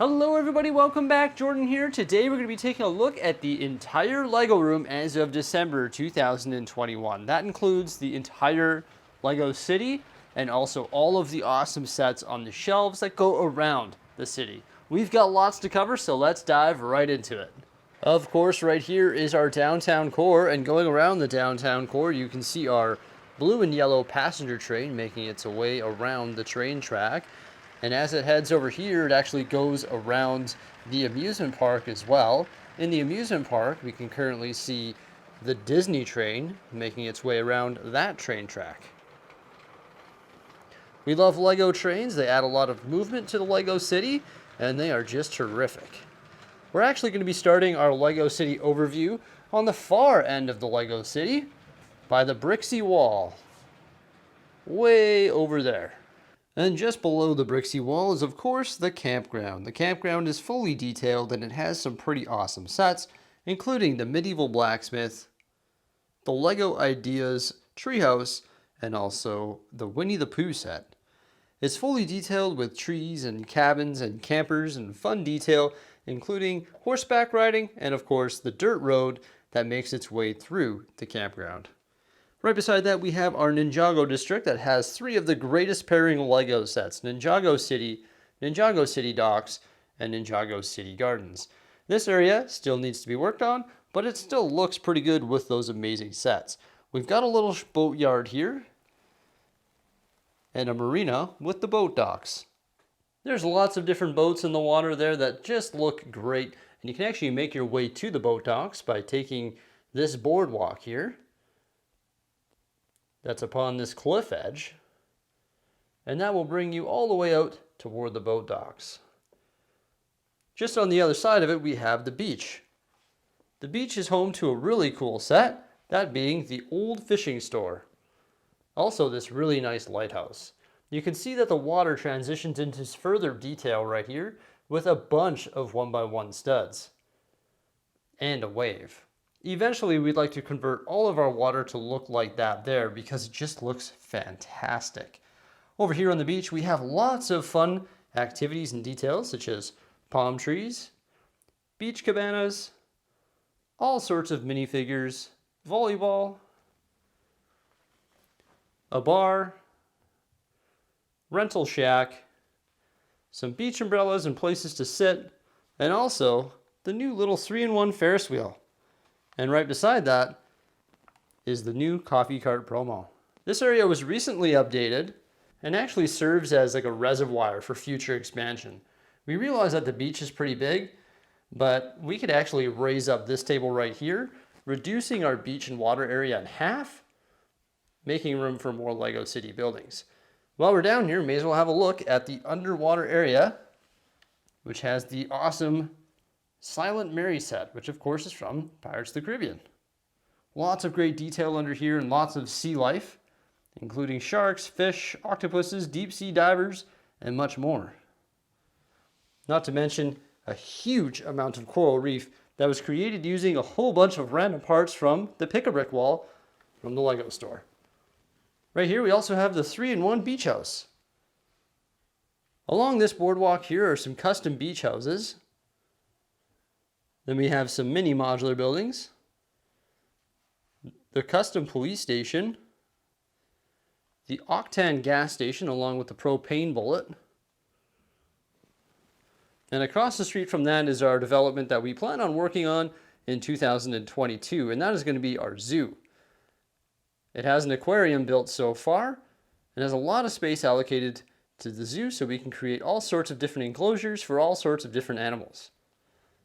Hello everybody, welcome back. Jordan here. Today we're going to be taking a look at the entire LEGO room as of December 2021. That includes the entire LEGO city and also all of the awesome sets on the shelves that go around the city. We've got lots to cover, so let's dive right into it. Of course, right here is our downtown core, and going around the downtown core you can see our blue and yellow passenger train making its way around the train track. And as it heads over here, it actually goes around the amusement park as well. In the amusement park, we can currently see the Disney train making its way around that train track. We love LEGO trains. They add a lot of movement to the LEGO city, and they are just terrific. We're actually going to be starting our LEGO city overview on the far end of the LEGO city by the Bricksie wall. Way over there. And just below the Bricksie wall is, of course, the campground. The campground is fully detailed and it has some pretty awesome sets, including the medieval blacksmith, the LEGO Ideas treehouse, and also the Winnie the Pooh set. It's fully detailed with trees and cabins and campers and fun detail, including horseback riding and, of course, the dirt road that makes its way through the campground. Right beside that, we have our Ninjago District that has three of the greatest pairing LEGO sets: Ninjago City Docks, and Ninjago City Gardens. This area still needs to be worked on, but it still looks pretty good with those amazing sets. We've got a little boat yard here, and a marina with the boat docks. There's lots of different boats in the water there that just look great, and you can actually make your way to the boat docks by taking this boardwalk here. That's upon this cliff edge, and that will bring you all the way out toward the boat docks. Just on the other side of it, we have the beach. The beach is home to a really cool set, that being the old fishing store. Also, this really nice lighthouse. You can see that the water transitions into further detail right here with a bunch of 1x1 studs and a wave. Eventually, we'd like to convert all of our water to look like that there because it just looks fantastic. Over here on the beach, we have lots of fun activities and details such as palm trees, beach cabanas, all sorts of minifigures, volleyball, a bar, rental shack, some beach umbrellas and places to sit, and also the new little 3-in-1 Ferris wheel. And right beside that is the new coffee cart promo. This area was recently updated and actually serves as like a reservoir for future expansion. We realize that the beach is pretty big, but we could actually raise up this table right here, reducing our beach and water area in half, making room for more LEGO City buildings. While we're down here, may as well have a look at the underwater area, which has the awesome Silent Mary set, which of course is from Pirates of the Caribbean. Lots of great detail under here and lots of sea life, including sharks, fish, octopuses, deep sea divers, and much more. Not to mention a huge amount of coral reef that was created using a whole bunch of random parts from the Pick-a-Brick wall from the LEGO store. Right here we also have the 3-in-1 beach house. Along this boardwalk here are some custom beach houses. Then we have some mini modular buildings, the custom police station, the octane gas station along with the propane bullet. And across the street from that is our development that we plan on working on in 2022, and that is going to be our zoo. It has an aquarium built so far and has a lot of space allocated to the zoo so we can create all sorts of different enclosures for all sorts of different animals.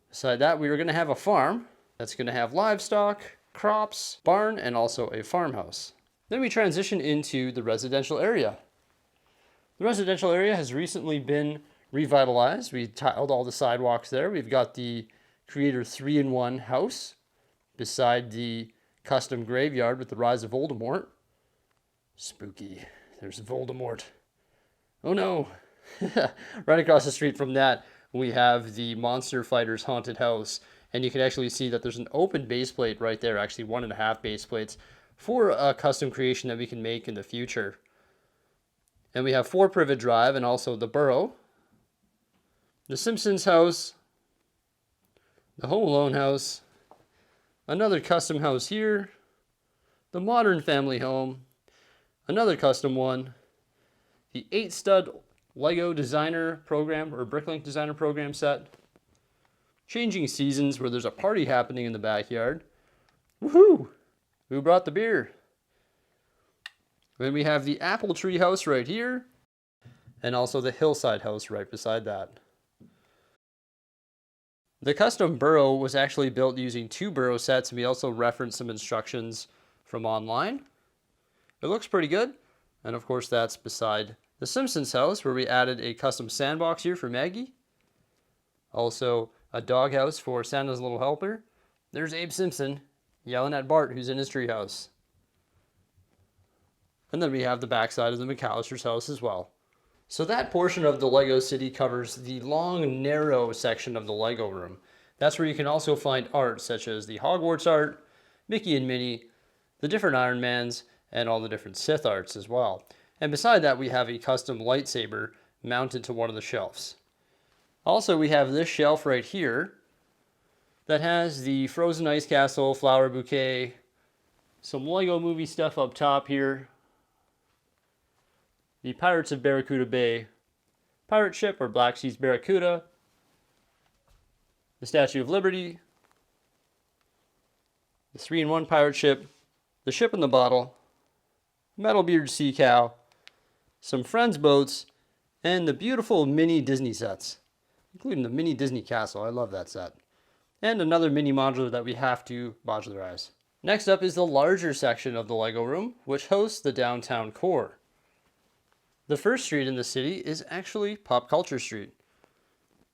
Beside that, we are going to have a farm that's going to have livestock, crops, barn, and also a farmhouse. Then we transition into the residential area. The residential area has recently been revitalized. We tiled all the sidewalks there. We've got the Creator 3-in-1 house beside the custom graveyard with the Rise of Voldemort. Spooky. There's Voldemort. Oh no. Right across the street from that, we have the Monster Fighters haunted house, and you can actually see that there's an open base plate right there, actually 1.5 base plates for a custom creation that we can make in the future. And we have 4 Privet Drive and also the Burrow. the Simpsons house, the Home Alone house, another custom house here, the Modern Family home, another custom one, the 8-stud Lego designer program or Bricklink designer program set, changing seasons where there's a party happening in the backyard. Woohoo! Who brought the beer? Then we have the Apple Tree house right here, and also the Hillside house right beside that. The custom burrow was actually built using 2 burrow sets, and we also referenced some instructions from online. It looks pretty good, and of course that's beside the Simpsons house, where we added a custom sandbox here for Maggie. Also a dog house for Santa's little helper. There's Abe Simpson yelling at Bart, who's in his treehouse. And then we have the backside of the McAllister's house as well. So that portion of the Lego City covers the long, narrow section of the Lego room. That's where you can also find art such as the Hogwarts art, Mickey and Minnie, the different Iron Mans, and all the different Sith arts as well. And beside that, we have a custom lightsaber mounted to one of the shelves. Also, we have this shelf right here that has the Frozen Ice Castle, flower bouquet, some Lego movie stuff up top here, the Pirates of Barracuda Bay pirate ship or Black Sea's Barracuda, the Statue of Liberty, the 3-in-1 pirate ship, the ship in the bottle, Metalbeard Sea Cow, some Friends boats, and the beautiful mini Disney sets, including the mini Disney Castle. I love that set. And another mini modular that we have to modularize. Next up is the larger section of the Lego room, which hosts the downtown core. The first street in the city is actually Pop Culture Street.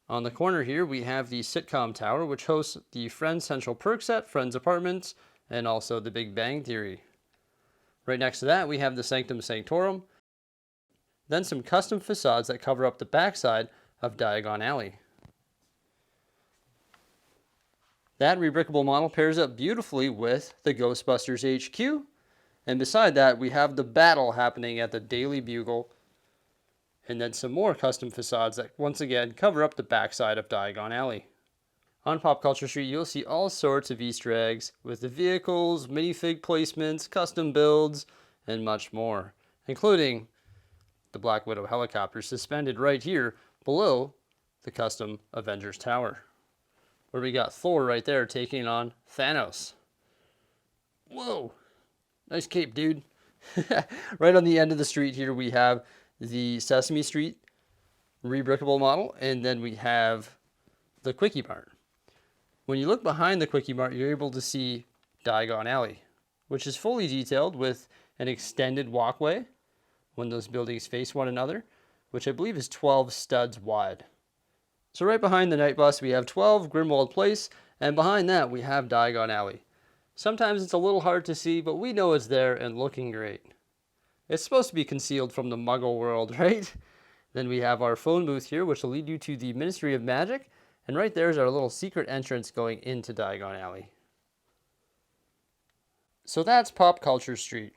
On the corner here, we have the Sitcom Tower, which hosts the Friends Central Perk set, Friends Apartments, and also the Big Bang Theory. Right next to that, we have the Sanctum Sanctorum, then some custom facades that cover up the backside of Diagon Alley. That rebrickable model pairs up beautifully with the Ghostbusters HQ, and beside that, we have the battle happening at the Daily Bugle, and then some more custom facades that once again cover up the backside of Diagon Alley. On Pop Culture Street, you'll see all sorts of Easter eggs with the vehicles, minifig placements, custom builds, and much more, including the Black Widow helicopter suspended right here below the custom Avengers Tower, where we got Thor right there taking on Thanos. Whoa, nice cape, dude. Right on the end of the street here, we have the Sesame Street rebrickable model, and then we have the Quickie Mart. When you look behind the Quickie Mart, you're able to see Diagon Alley, which is fully detailed with an extended walkway when those buildings face one another, which I believe is 12 studs wide. So right behind the night bus, we have 12 Grimwald Place, and behind that, we have Diagon Alley. Sometimes it's a little hard to see, but we know it's there and looking great. It's supposed to be concealed from the Muggle world, right? Then we have our phone booth here, which will lead you to the Ministry of Magic, and right there is our little secret entrance going into Diagon Alley. So that's Pop Culture Street.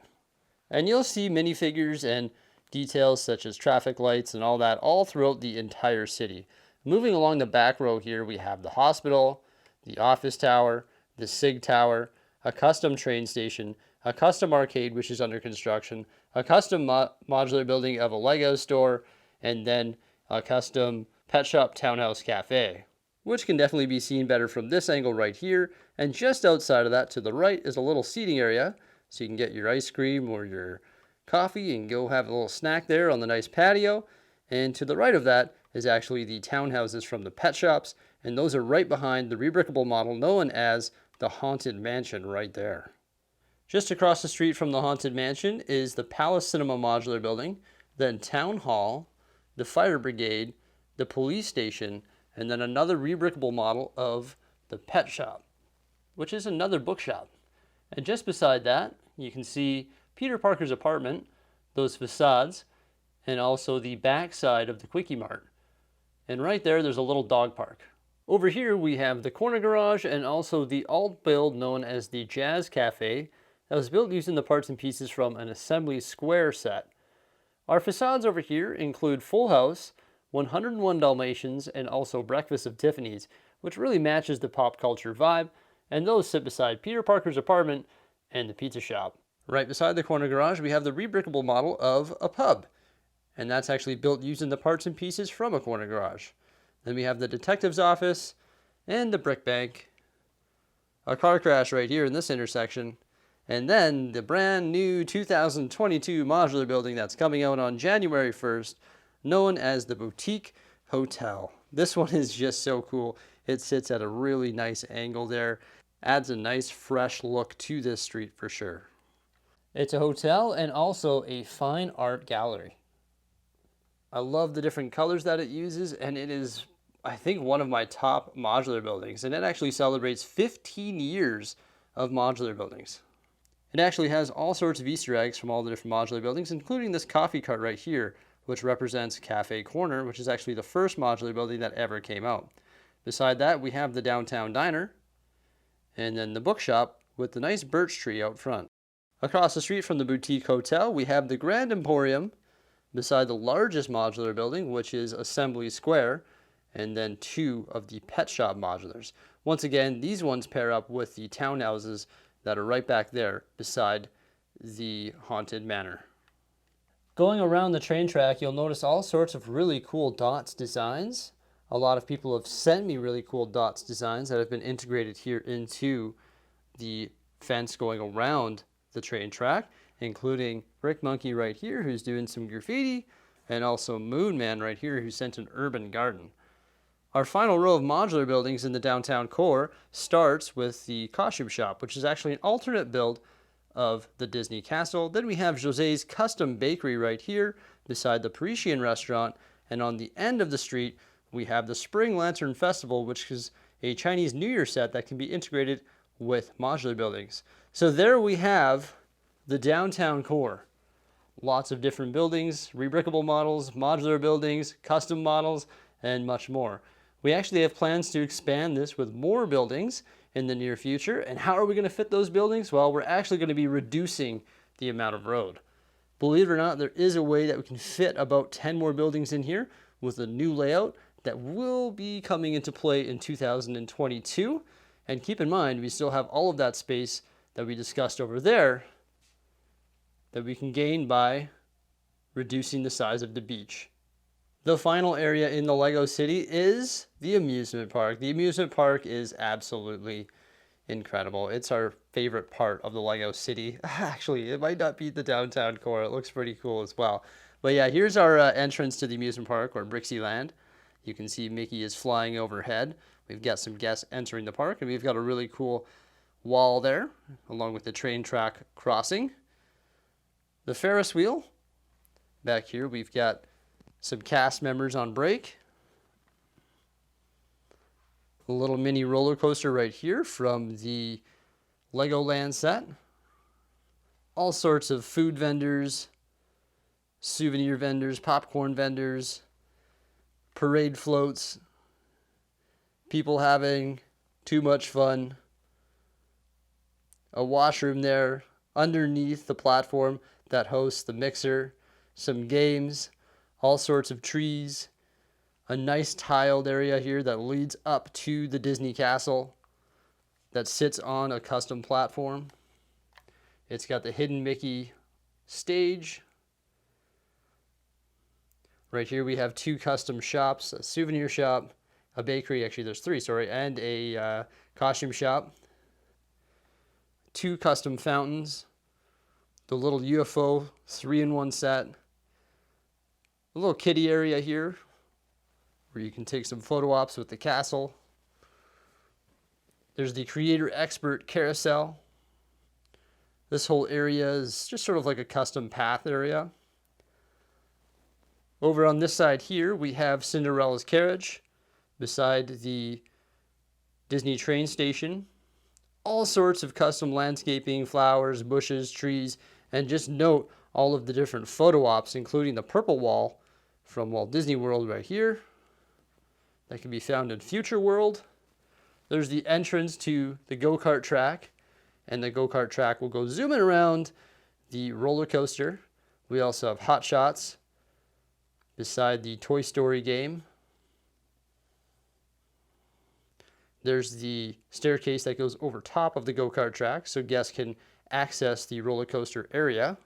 And you'll see minifigures and details such as traffic lights and all that all throughout the entire city. Moving along the back row here, we have the hospital, the office tower, the SIG tower, a custom train station, a custom arcade which is under construction, a custom modular building of a Lego store, and then a custom pet shop townhouse cafe, which can definitely be seen better from this angle right here. And just outside of that to the right is a little seating area, so you can get your ice cream or your coffee and go have a little snack there on the nice patio. And to the right of that is actually the townhouses from the pet shops, and those are right behind the rebrickable model known as the Haunted Mansion right there. Just across the street from the Haunted Mansion is the Palace Cinema modular building, then Town Hall, the Fire Brigade, the police station, and then another rebrickable model of the pet shop, which is another bookshop. And just beside that, you can see Peter Parker's apartment, those facades, and also the back side of the Quickie Mart. And right there's a little dog park. Over here we have the corner garage and also the alt build known as the Jazz Cafe that was built using the parts and pieces from an Assembly Square set. Our facades over here include Full House, 101 Dalmatians, and also Breakfast of Tiffany's, which really matches the pop culture vibe, and those sit beside Peter Parker's apartment and the pizza shop. Right beside the corner garage, we have the rebrickable model of a pub, and that's actually built using the parts and pieces from a corner garage. Then we have the detective's office and the brick bank, a car crash right here in this intersection, and then the brand new 2022 modular building that's coming out on January 1st, known as the Boutique Hotel. This one is just so cool. It sits at a really nice angle there, adds a nice fresh look to this street for sure. It's a hotel and also a fine art gallery. I love the different colors that it uses, and it is, I think, one of my top modular buildings, and it actually celebrates 15 years of modular buildings. It actually has all sorts of Easter eggs from all the different modular buildings, including this coffee cart right here, which represents Cafe Corner, which is actually the first modular building that ever came out. Beside that, we have the downtown diner, and then the bookshop with the nice birch tree out front. Across the street from the Boutique Hotel, we have the Grand Emporium, beside the largest modular building, which is Assembly Square, and then two of the pet shop modulars. Once again, these ones pair up with the townhouses that are right back there beside the Haunted Manor. Going around the train track, you'll notice all sorts of really cool dots designs. A lot of people have sent me really cool dots designs that have been integrated here into the fence going around the train track, including Brick Monkey right here, who's doing some graffiti, and also Moon Man right here, who sent an urban garden. Our final row of modular buildings in the downtown core starts with the costume shop, which is actually an alternate build of the Disney Castle. Then we have José's Custom Bakery right here beside the Parisian restaurant, and on the end of the street we have the Spring Lantern Festival, which is a Chinese New Year set that can be integrated with modular buildings. So there we have the downtown core. Lots of different buildings, rebrickable models, modular buildings, custom models, and much more. We actually have plans to expand this with more buildings in the near future. And how are we going to fit those buildings? Well, we're actually going to be reducing the amount of road. Believe it or not, there is a way that we can fit about 10 more buildings in here with a new layout that will be coming into play in 2022. And keep in mind, we still have all of that space that we discussed over there that we can gain by reducing the size of the beach. The final area in the Lego City is the amusement park. The amusement park is absolutely incredible. It's our favorite part of the Lego City. Actually, it might not be the downtown core. It looks pretty cool as well. But yeah, here's our entrance to the amusement park, or Bricksie Land. You can see Mickey is flying overhead. We've got some guests entering the park, and we've got a really cool wall there, along with the train track crossing. The Ferris wheel. Back here, we've got some cast members on break. A little mini roller coaster right here from the Legoland set. All sorts of food vendors, souvenir vendors, popcorn vendors, parade floats, people having too much fun. A washroom there underneath the platform that hosts the mixer, some games, all sorts of trees, a nice tiled area here that leads up to the Disney Castle that sits on a custom platform. It's got the Hidden Mickey stage. Right here we have two custom shops, a souvenir shop, a bakery, actually there's three, sorry, and a costume shop. Two custom fountains, the little UFO 3-in-1 set, a little kiddie area here where you can take some photo ops with the castle. There's the Creator Expert Carousel. This whole area is just sort of like a custom path area. Over on this side here, we have Cinderella's Carriage beside the Disney train station. All sorts of custom landscaping, flowers, bushes, trees, and just note all of the different photo ops, including the purple wall from Walt Disney World right here. That can be found in Future World. There's the entrance to the go-kart track, and the go-kart track will go zooming around the roller coaster. We also have hot shots, beside the Toy Story game. There's the staircase that goes over top of the go-kart track so guests can access the roller coaster area.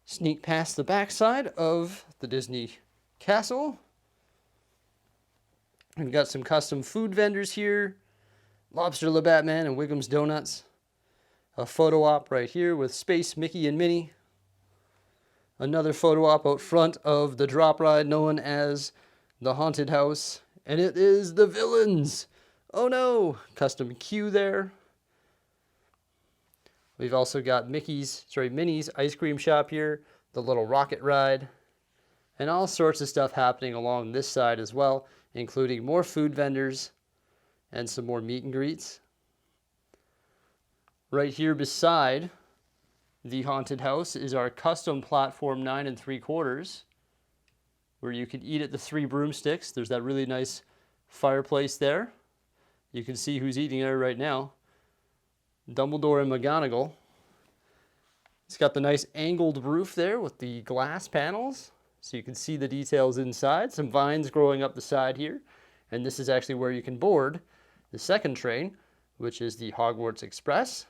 Sneak past the backside of the Disney Castle. We've got some custom food vendors here. Lobster La Batman and Wiggum's Donuts. A photo op right here with Space Mickey and Minnie. Another photo op out front of the drop ride known as the Haunted House. And it is the villains. Oh no! Custom queue there. We've also got Minnie's ice cream shop here. The little rocket ride. And all sorts of stuff happening along this side as well, including more food vendors and some more meet and greets. Right here beside the Haunted House is our custom platform 9 3/4, where you can eat at the 3 broomsticks. There's that really nice fireplace there. You can see who's eating there right now. Dumbledore and McGonagall. It's got the nice angled roof there with the glass panels, so you can see the details inside. Some vines growing up the side here. And this is actually where you can board the second train, which is the Hogwarts Express.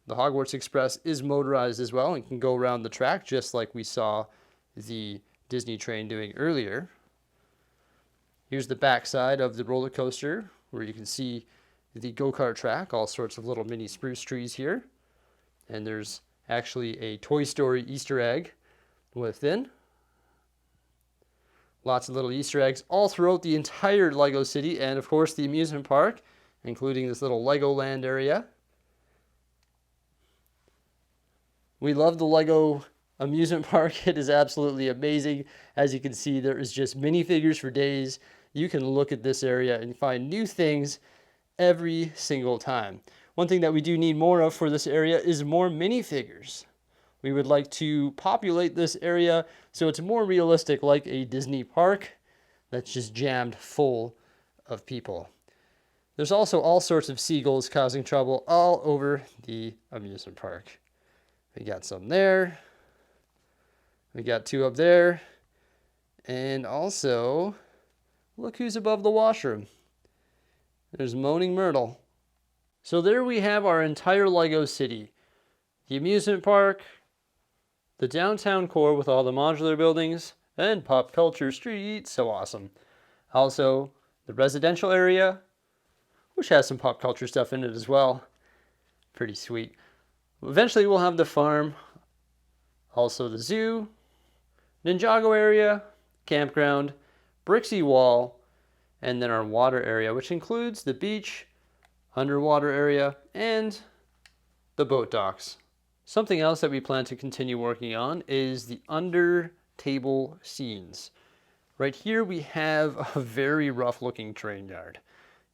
The Hogwarts Express is motorized as well and can go around the track just like we saw the Disney train doing earlier. Here's the backside of the roller coaster where you can see the go-kart track, all sorts of little mini spruce trees here. And there's actually a Toy Story Easter egg within. Lots of little Easter eggs all throughout the entire Lego City and of course the amusement park, including this little Legoland area. We love the Lego amusement park. It is absolutely amazing. As you can see, there is just minifigures for days. You can look at this area and find new things every single time. One thing that we do need more of for this area is more minifigures. We would like to populate this area so it's more realistic, like a Disney park that's just jammed full of people. There's also all sorts of seagulls causing trouble all over the amusement park. We got some there. We got 2 up there. And also, look who's above the washroom. There's Moaning Myrtle. So there we have our entire Lego City. The amusement park, the downtown core with all the modular buildings, and Pop Culture Street. So awesome. Also, the residential area, which has some pop culture stuff in it as well. Pretty sweet. Eventually we'll have the farm, also the zoo, Ninjago area, campground, Bricksie wall, and then our water area, which includes the beach, underwater area, and the boat docks. Something else that we plan to continue working on is the under table scenes. Right here we have a very rough looking train yard.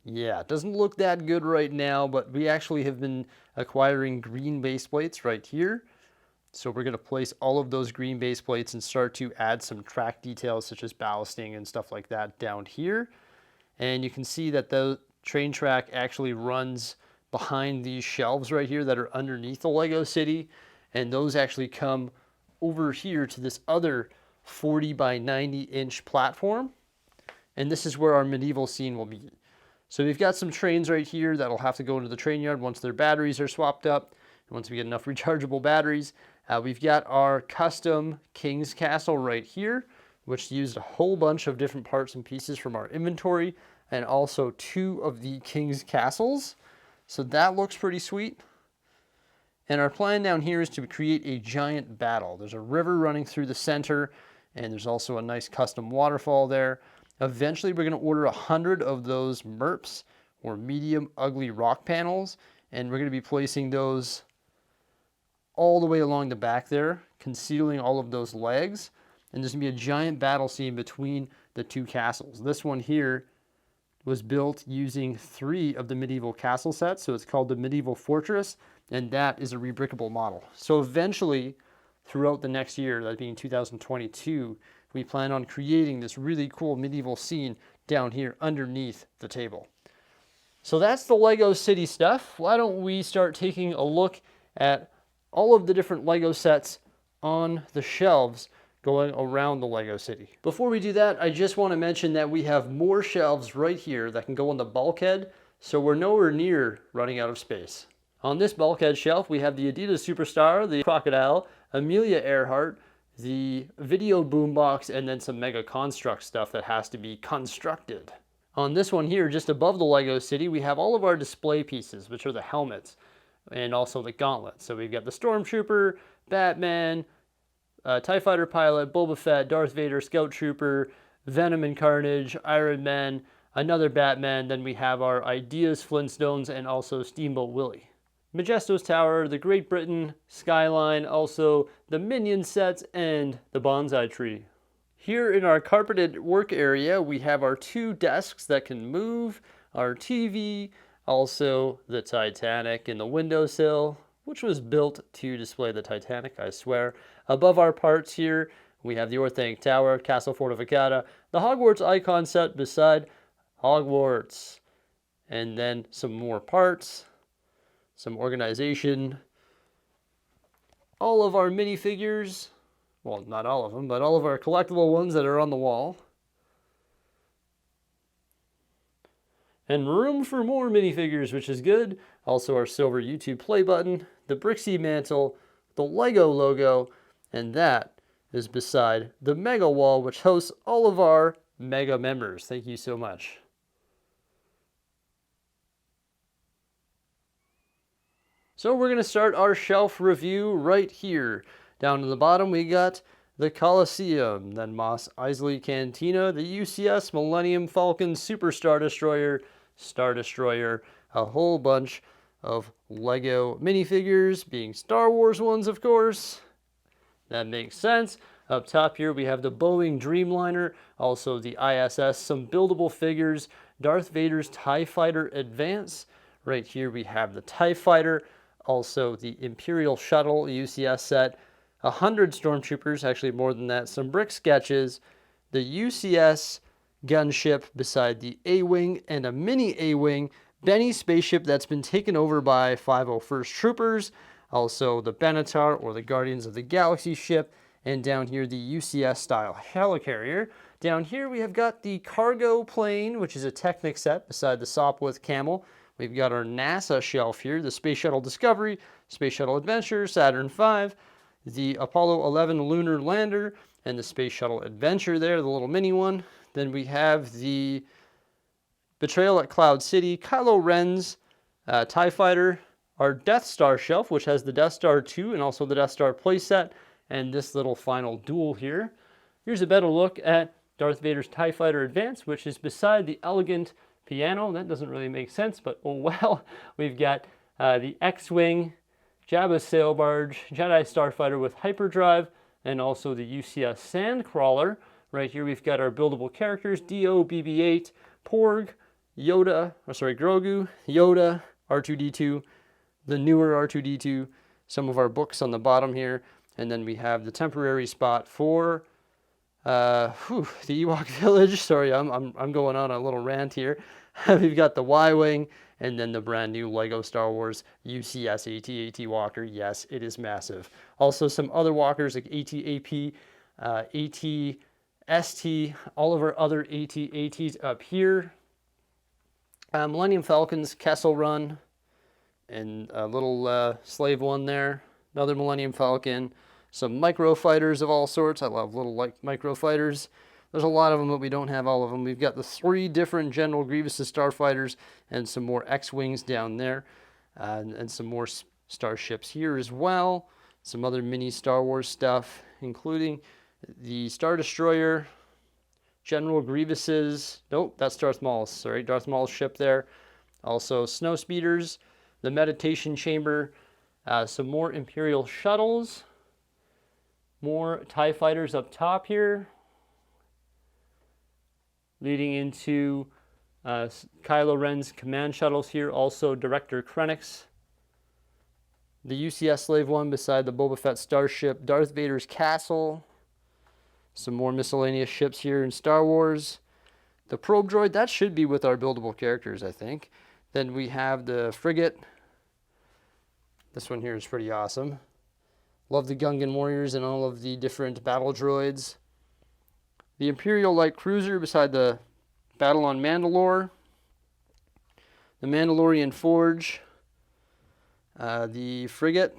Yeah, it doesn't look that good right now, but we actually have been acquiring green base plates right here. So we're going to place all of those green base plates and start to add some track details such as ballasting and stuff like that down here. And you can see that the train track actually runs behind these shelves right here that are underneath the Lego City. And those actually come over here to this other 40 by 90 inch platform. And this is where our medieval scene will be. So we've got some trains right here that'll have to go into the train yard once their batteries are swapped up. And once we get enough rechargeable batteries, we've got our custom King's Castle right here, which used a whole bunch of different parts and pieces from our inventory, and also 2 of the King's Castles. So that looks pretty sweet. And our plan down here is to create a giant battle. There's a river running through the center, and there's also a nice custom waterfall there. Eventually, we're going to order 100 of those MERPs, or medium ugly rock panels, and we're going to be placing those all the way along the back there, concealing all of those legs. And there's going to be a giant battle scene between the 2 castles. This one here was built using 3 of the medieval castle sets, so it's called the Medieval Fortress, and that is a rebrickable model. So eventually, throughout the next year, that being 2022, we plan on creating this really cool medieval scene down here underneath the table. So that's the Lego City stuff. Why don't we start taking a look at all of the different Lego sets on the shelves going around the Lego city. Before we do that, I just want to mention that we have more shelves right here that can go on the bulkhead, so we're nowhere near running out of space. On this bulkhead shelf, we have the Adidas Superstar, the Crocodile, Amelia Earhart, the video boombox, and then some Mega Construct stuff that has to be constructed. On this one here, just above the Lego city, we have all of our display pieces, which are the helmets and also the gauntlets. So we've got the Stormtrooper, Batman, TIE Fighter pilot, Boba Fett, Darth Vader, Scout Trooper, Venom and Carnage, Iron Man, another Batman. Then we have our Ideas Flintstones and also Steamboat Willie. Majesto's Tower, the Great Britain skyline, also the Minion sets, and the bonsai tree. Here in our carpeted work area, we have our 2 desks that can move, our TV, also the Titanic and the windowsill, which was built to display the Titanic, I swear. Above our parts here, we have the Orthanc Tower, Castle Fortificata, the Hogwarts icon set beside Hogwarts, and then some more parts, some organization, all of our minifigures, well, not all of them, but all of our collectible ones that are on the wall, and room for more minifigures, which is good. Also our silver YouTube play button, the Bricksie mantle, the Lego logo, and that is beside the Mega wall, which hosts all of our Mega members. Thank you so much. So we're going to start our shelf review right here. Down to the bottom we got the Coliseum, then Mos Eisley Cantina, the UCS Millennium Falcon Super Star Destroyer, a whole bunch of Lego minifigures, being Star Wars ones, of course. That makes sense. Up top here we have the Boeing Dreamliner, also the ISS, some buildable figures, Darth Vader's TIE Fighter Advance. Right here we have the TIE Fighter, also the Imperial Shuttle UCS set, 100 Stormtroopers, actually more than that, some brick sketches, the UCS gunship beside the A-Wing, and a mini A-Wing, Benny spaceship that's been taken over by 501st Troopers, also the Benatar or the Guardians of the Galaxy ship, and down here the UCS style helicarrier. Down here we have got the cargo plane, which is a Technic set beside the Sopwith Camel. We've got our NASA shelf here, the Space Shuttle Discovery, Space Shuttle Adventure, Saturn V, the Apollo 11 Lunar Lander, and the Space Shuttle Adventure there, the little mini one. Then we have the Betrayal at Cloud City, Kylo Ren's TIE Fighter, our Death Star shelf, which has the Death Star 2 and also the Death Star playset, and this little final duel here. Here's a better look at Darth Vader's TIE Fighter Advance, which is beside the elegant piano. That doesn't really make sense, but oh well. We've got the X-Wing, Jabba's sail barge, Jedi Starfighter with hyperdrive, and also the UCS Sandcrawler. Right here we've got our buildable characters, D-O, BB-8, Porg, Grogu, Yoda, R2-D2, the newer R2-D2, some of our books on the bottom here, and then we have the temporary spot for the Ewok Village. Sorry, I'm going on a little rant here. We've got the Y-Wing, and then the brand new Lego Star Wars UCS AT-AT Walker. Yes, it is massive. Also some other walkers like AT-AP, AT-ST, all of our other AT-ATs up here. Millennium Falcons, Kessel Run, and a little slave one there. Another Millennium Falcon. Some micro fighters of all sorts. I love little micro fighters. There's a lot of them, but we don't have all of them. We've got the 3 different General Grievous starfighters and some more X-Wings down there. And some more starships here as well. Some other mini Star Wars stuff, including the Star Destroyer, General Grievous's, nope, that's Darth Maul's, sorry, Darth Maul's ship there. Also snow speeders, the meditation chamber, some more Imperial shuttles, more TIE fighters up top here, leading into Kylo Ren's command shuttles here, also Director Krennic's, the UCS Slave One beside the Boba Fett starship, Darth Vader's castle, some more miscellaneous ships here in Star Wars, the probe droid, that should be with our buildable characters, I think. Then we have the frigate. This one here is pretty awesome. Love the Gungan warriors and all of the different battle droids. The Imperial Light Cruiser beside the battle on Mandalore. The Mandalorian Forge. The frigate.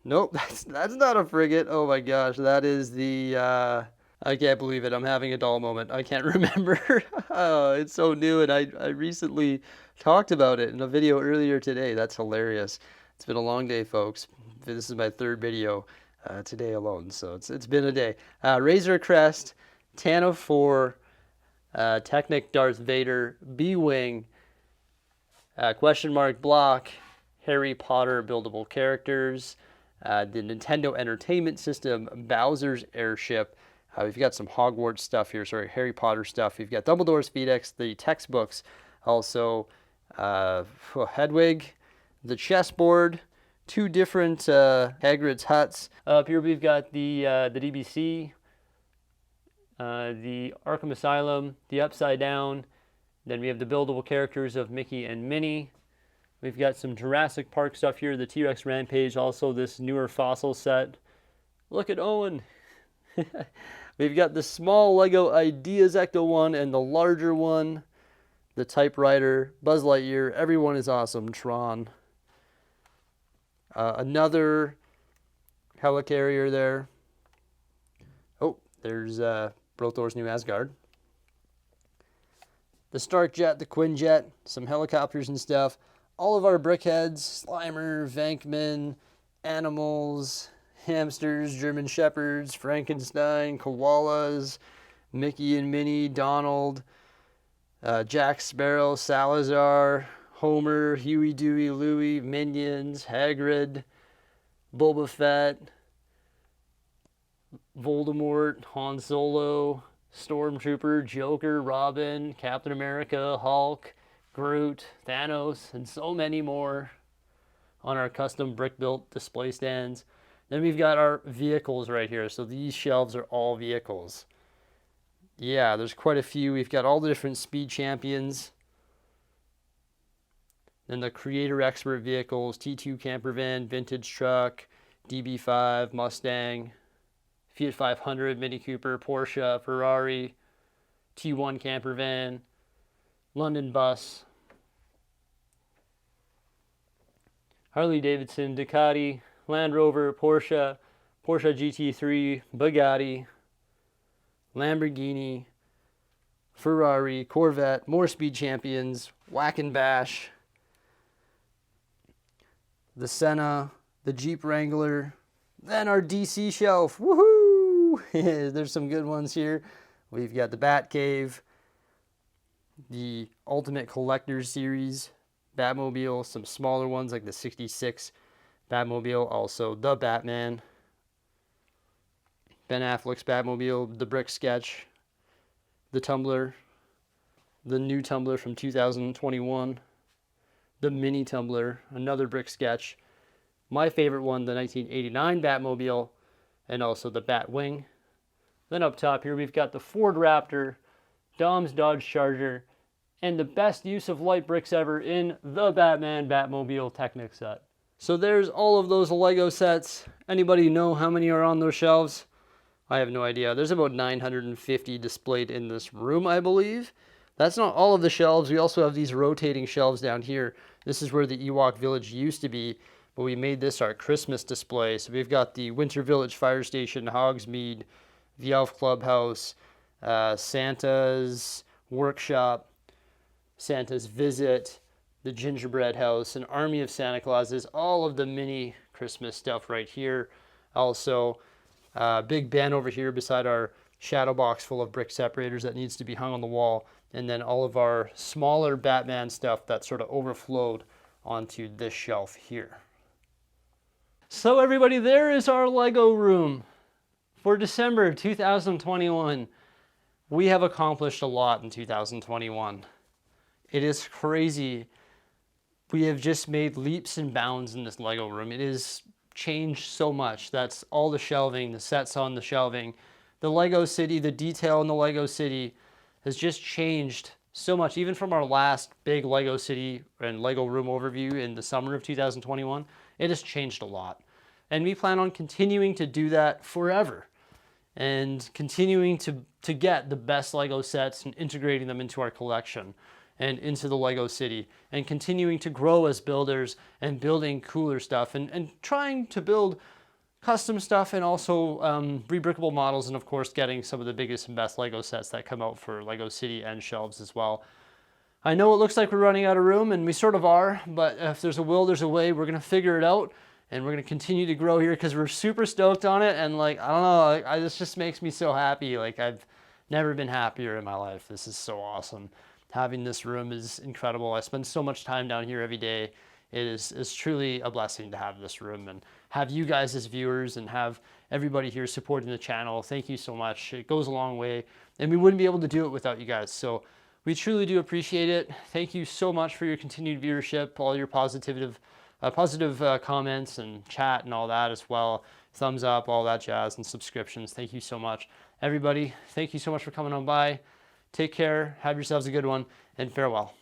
Nope, that's not a frigate. Oh my gosh, that is the... I can't believe it. I'm having a dull moment. I can't remember. Oh, it's so new, and I recently talked about it in a video earlier today. That's hilarious. It's been a long day, folks. This is my third video today alone, so it's been a day. Razor Crest, Tana 4, Technic Darth Vader, B-Wing, question mark block, Harry Potter buildable characters, the Nintendo Entertainment System, Bowser's Airship. We've got some Hogwarts stuff here, sorry, Harry Potter stuff. We've got Dumbledore's Phoenix, the textbooks, also Hedwig, the chessboard, 2 different Hagrid's huts. Up here we've got the DBC, the Arkham Asylum, the Upside Down. Then we have the buildable characters of Mickey and Minnie. We've got some Jurassic Park stuff here, the T-Rex Rampage, also this newer fossil set. Look at Owen. We've got the small Lego Ideas Ecto one and the larger one. The Typewriter, Buzz Lightyear, everyone is awesome, Tron. Another helicarrier there. Oh, there's Brothor's New Asgard. The Stark Jet, the Quinjet, some helicopters and stuff. All of our brickheads, Slimer, Venkman, animals, hamsters, German Shepherds, Frankenstein, koalas, Mickey and Minnie, Donald, Jack Sparrow, Salazar, Homer, Huey, Dewey, Louie, Minions, Hagrid, Boba Fett, Voldemort, Han Solo, Stormtrooper, Joker, Robin, Captain America, Hulk, Groot, Thanos, and so many more on our custom brick-built display stands. Then we've got our vehicles right here. So these shelves are all vehicles. Yeah, there's quite a few. We've got all the different speed champions. Then the creator expert vehicles, T2 camper van, vintage truck, DB5, Mustang, Fiat 500, Mini Cooper, Porsche, Ferrari, T1 camper van, London bus, Harley Davidson, Ducati, Land Rover, Porsche, Porsche GT3, Bugatti, Lamborghini, Ferrari, Corvette, more speed champions, Whack and Bash, the Senna, the Jeep Wrangler, then our DC shelf. Woohoo! There's some good ones here. We've got the Batcave, the Ultimate Collectors Series, Batmobile, some smaller ones like the 66 Batmobile, also the Batman, Ben Affleck's Batmobile, the Brick Sketch, the Tumbler, the new Tumbler from 2021, the Mini Tumbler, another Brick Sketch, my favorite one, the 1989 Batmobile, and also the Batwing. Then up top here we've got the Ford Raptor, Dom's Dodge Charger, and the best use of light bricks ever in the Batman Batmobile Technic set. So there's all of those Lego sets. Anybody know how many are on those shelves? I have no idea. There's about 950 displayed in this room, I believe. That's not all of the shelves. We also have these rotating shelves down here. This is where the Ewok Village used to be, but we made this our Christmas display. So we've got the Winter Village Fire Station, Hogsmeade, the Elf Clubhouse, Santa's Workshop, Santa's Visit, the Gingerbread House, an army of Santa Clauses, all of the mini Christmas stuff right here. Also, big Ben over here beside our shadow box full of brick separators that needs to be hung on the wall. And then all of our smaller Batman stuff that sort of overflowed onto this shelf here. So everybody, there is our Lego room for December 2021. We have accomplished a lot in 2021. It is crazy. We have just made leaps and bounds in this Lego room. It has changed so much. That's all the shelving, the sets on the shelving, the Lego city, the detail in the Lego city has just changed so much. Even from our last big Lego city and Lego room overview in the summer of 2021, it has changed a lot. And we plan on continuing to do that forever and continuing to get the best Lego sets and integrating them into our collection and into the Lego city and continuing to grow as builders and building cooler stuff and trying to build custom stuff and also rebrickable models, and of course getting some of the biggest and best Lego sets that come out for Lego City and shelves as well. I know it looks like we're running out of room, and we sort of are, but if there's a will, there's a way. We're gonna figure it out, and we're gonna continue to grow here because we're super stoked on it. And like, I don't know, this just makes me so happy. Like, I've never been happier in my life. This is so awesome. Having this room is incredible. I spend so much time down here every day. It is truly a blessing to have this room and have you guys as viewers and have everybody here supporting the channel. Thank you so much. It goes a long way, and we wouldn't be able to do it without you guys. So we truly do appreciate it. Thank you so much for your continued viewership, all your positive comments and chat and all that as well. Thumbs up, all that jazz, and subscriptions. Thank you so much. Everybody, thank you so much for coming on by. Take care, have yourselves a good one, and farewell.